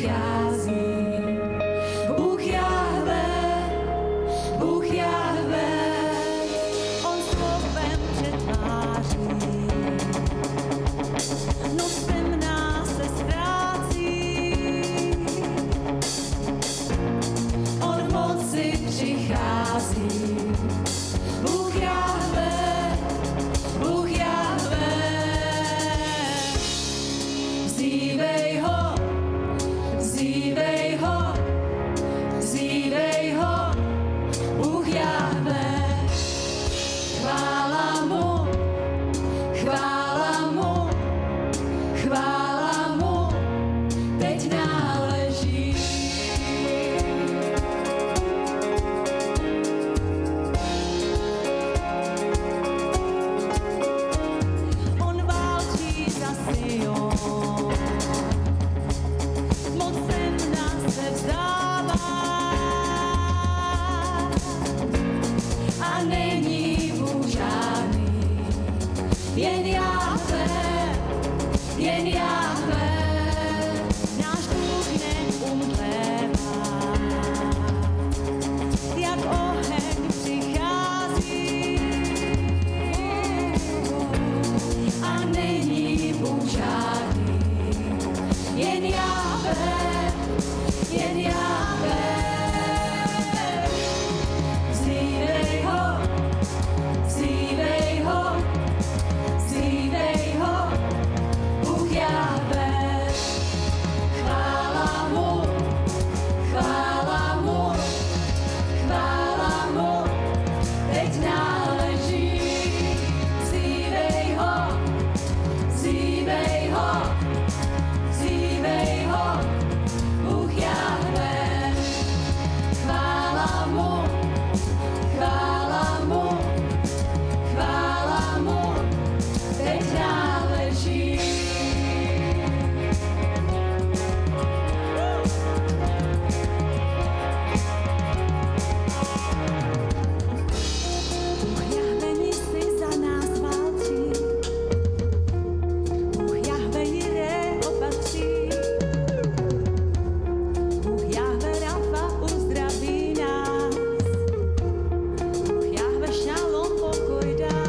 přichází. Bůh Jahve, on slovem přetváří. Noc temná se ztrácí, on v moci přichází. Bůh Jahve, vzívej ho, vzívej ho, vzívej ho, Bůh Jahve. Chvála mu, chvála mu, chvála mu, teď náleží. On válčí za Sion, mocem nás se vzdává a není Bůh žádný, jen Jahve, jen Jahve. Náš Bůh neumřívá, jak oheň přichází a není Bůh žádný, jen Jahve, jen Jahve. Vzívej ho, vzívej ho, vzívej ho, Bůh Jahve. Chvála mu, chvála mu, chvála mu, teď náleží. Vzívej ho, vzívej ho, vzívej ho, Bůh Jahve. Chvála mu, chvála mu, chvála mu, teď náleží. Bůh Jahve nisi za nás válčí, Bůh Jahve Jireh opatří, Bůh Jahve Rafa uzdraví nás, Bůh Jahve Šalom pokoj dá.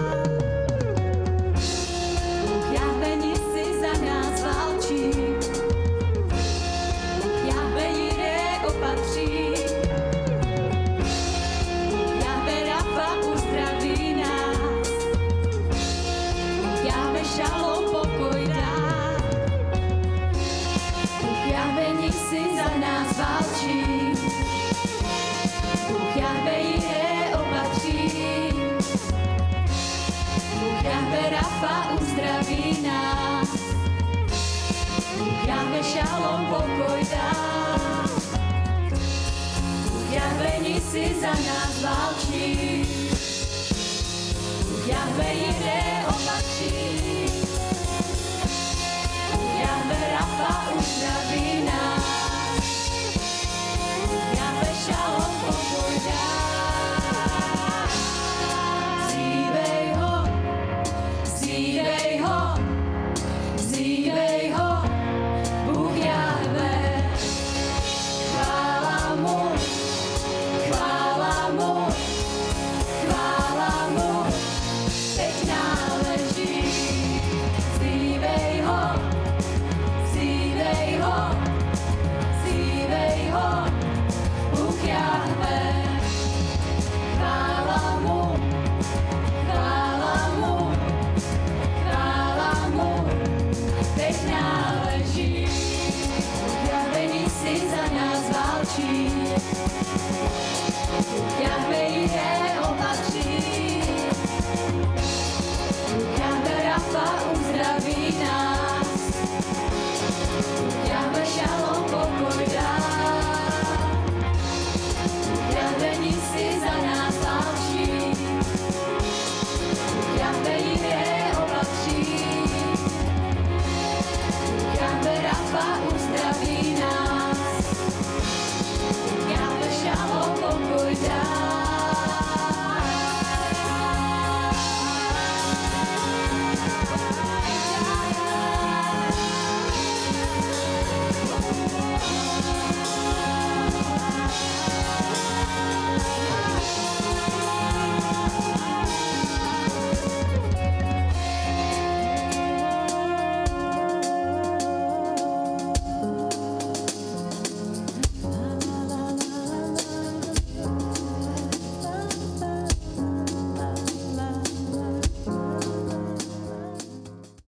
Bůh Jahve nisi za nás válčí, Bůh Jahve Jireh opatří, Bůh Jahve Rafa uzdraví nás, Bůh Jahve Šalom pokoj dá. Bůh Jahve nisi za nás válčí, Bůh Jahve Jireh opatří, Bůh Jahve Rafa uzdraví nás, Bůh Jahve Šalom pokoj dá. Bůh Jahve nisi za nás válčí, Bůh Jahve Jireh opatří,